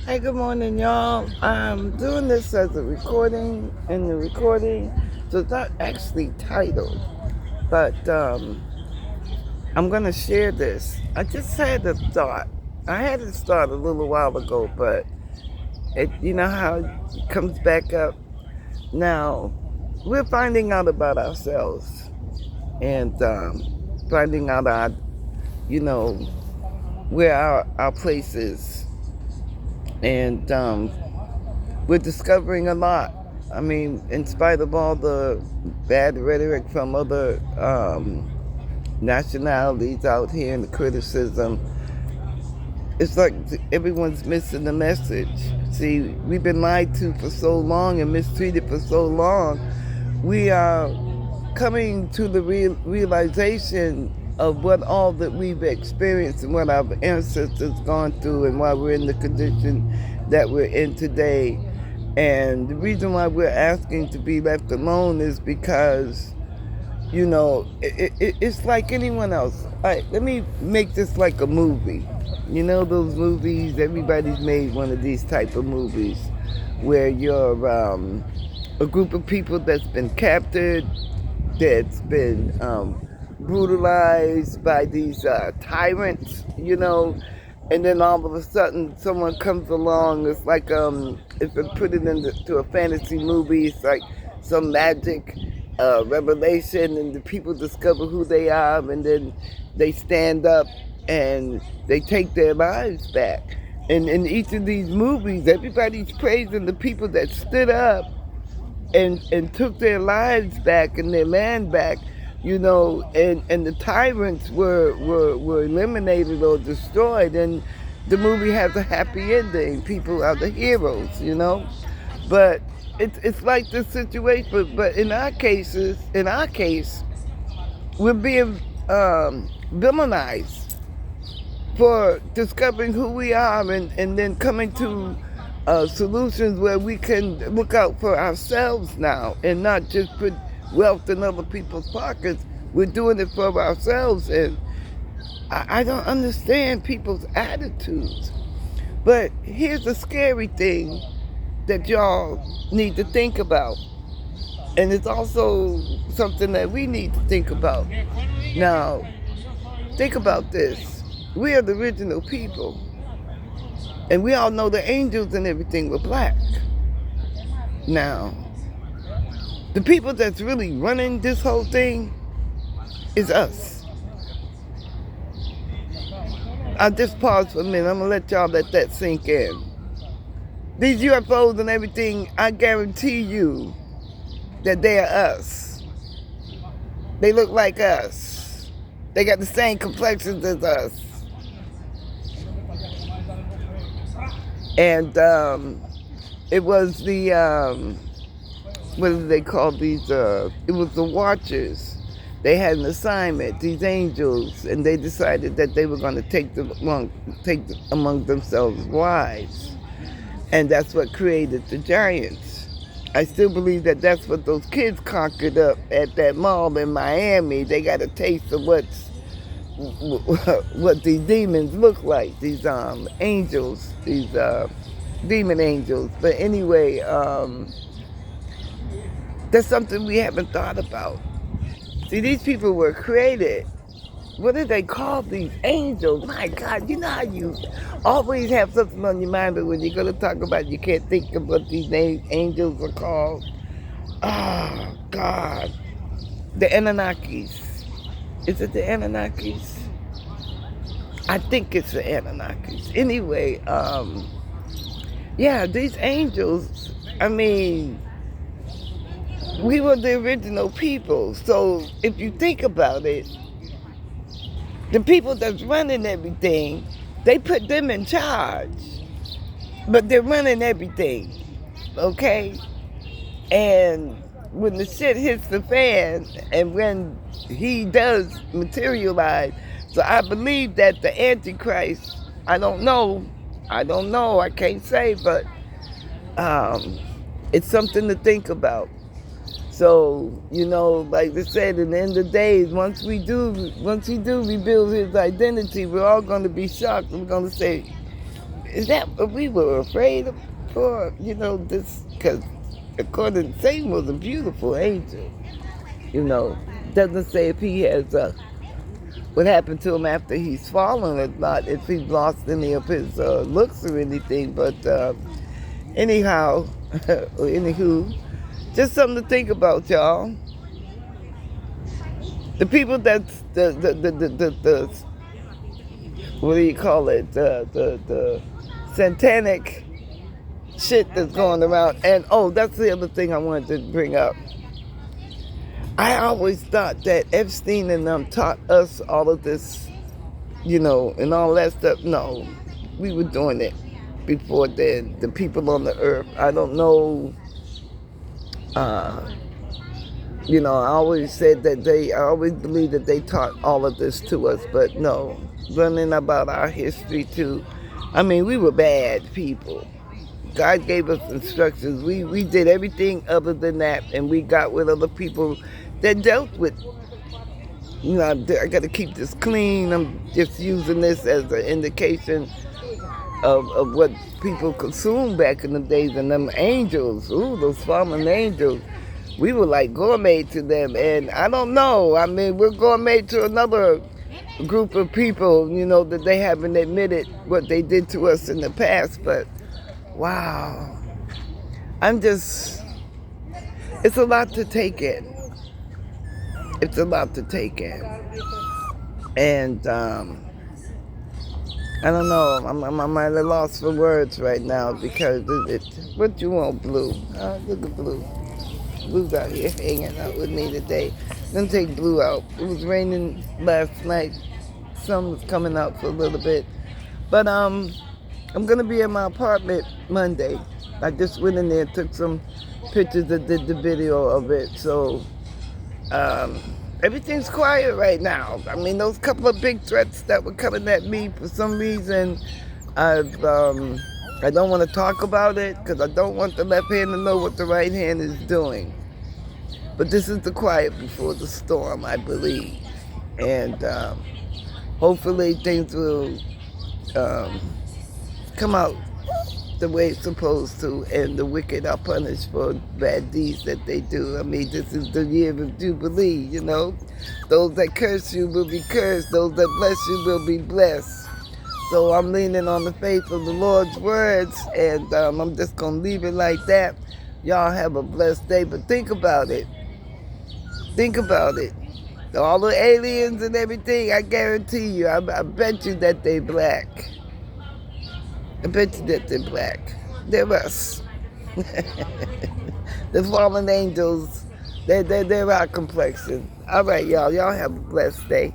Hey, good morning, y'all. I'm doing this as a recording, and the recording, so it's not actually titled, but I'm going to share this. I just had a thought. I had it start a little while ago, but you know how it comes back up? Now, we're finding out about ourselves and finding out you know, where our place is. And we're discovering a lot. I mean, in spite of all the bad rhetoric from other nationalities out here and the criticism, it's like everyone's missing the message. See, we've been lied to for so long and mistreated for so long. We are coming to the realization of what all that we've experienced and what our ancestors gone through and why we're in the condition that we're in today. And the reason why we're asking to be left alone is because, it's like anyone else. All right, let me make this like a movie. You know those movies, everybody's made one of these type of movies where you're a group of people that's been captured, that's been brutalized by these tyrants, and then all of a sudden someone comes along. It's like if I put it into a fantasy movie, it's like some magic revelation, and the people discover who they are, and then they stand up and they take their lives back. And in each of these movies, everybody's praising the people that stood up and took their lives back and their land back, and the tyrants were eliminated or destroyed, and the movie has a happy ending. People are the heroes. But it's like this situation. But in our case, we're being villainized for discovering who we are, and then coming to solutions where we can look out for ourselves now and not just put wealth in other people's pockets. We're doing it for ourselves, and I don't understand people's attitudes. But here's the scary thing that y'all need to think about, and it's also something that we need to think about. Now, think about this. We are the original people. And we all know the angels and everything were black. Now, the people that's really running this whole thing is us. I'll just pause for a minute. I'm going to let y'all let that sink in. These UFOs and everything, I guarantee you that they are us. They look like us. They got the same complexions as us. And it was the, what do they call these? It was the Watchers. They had an assignment, these angels, and they decided that they were going to take among themselves wives. And that's what created the giants. I still believe that that's what those kids conquered up at that mall in Miami. They got a taste of what these demons look like, these angels, these demon angels. But anyway, that's something we haven't thought about. See, these people were created. What do they call these angels? My God, you know how you always have something on your mind, but when you're going to talk about it, you can't think of what these angels are called. Oh, God. The Anunnakis. Is it the Anunnakis? I think it's the Anunnakis. Anyway, yeah, these angels, I mean, we were the original people. So if you think about it, the people that's running everything, they put them in charge. But they're running everything, okay? And when the shit hits the fan and when he does materialize, so I believe that the Antichrist, I don't know, I can't say, but it's something to think about. So, like they said, in the end of the days, once he do reveal his identity, we're all going to be shocked. We're going to say, Is that what we were afraid of for? This, because according to Satan was a beautiful angel. Doesn't say if he has what happened to him after he's fallen or not, if he's lost any of his looks or anything. But anyhow, or anywho, just something to think about, y'all. The people that's the what do you call it? The satanic shit that's going around. And that's the other thing I wanted to bring up. I always thought that Epstein and them taught us all of this, and all that stuff. No, we were doing it before then. The people on the earth. I don't know. I always said that I always believed that they taught all of this to us, but no. Learning about our history too. I mean, we were bad people. God gave us instructions. We did everything other than that, and we got with other people that dealt with, I got to keep this clean. I'm just using this as an indication of what people consumed back in the days. And them angels, those fallen angels, we were like gourmet to them. And I don't know, I mean, we're gourmet to another group of people, that they haven't admitted what they did to us in the past. But wow, it's a lot to take in. It's a lot to take in. And I don't know, I'm at a loss for words right now because what you want, Blue? Look at Blue. Blue's out here hanging out with me today. Gonna take Blue out. It was raining last night. Sun was coming out for a little bit. But I'm gonna be in my apartment Monday. I just went in there, took some pictures and did the video of it. So everything's quiet right now. I mean, those couple of big threats that were coming at me, for some reason, I don't want to talk about it because I don't want the left hand to know what the right hand is doing. But this is the quiet before the storm, I believe. And hopefully things will come out the way it's supposed to, and the wicked are punished for bad deeds that they do. I mean, this is the year of Jubilee, Those that curse you will be cursed. Those that bless you will be blessed. So I'm leaning on the faith of the Lord's words, and I'm just going to leave it like that. Y'all have a blessed day, but think about it. Think about it. All the aliens and everything, I guarantee you, I bet you that they black. I bet you that they're black. They're us. The fallen angels, they're our complexion. All right, y'all. Y'all have a blessed day.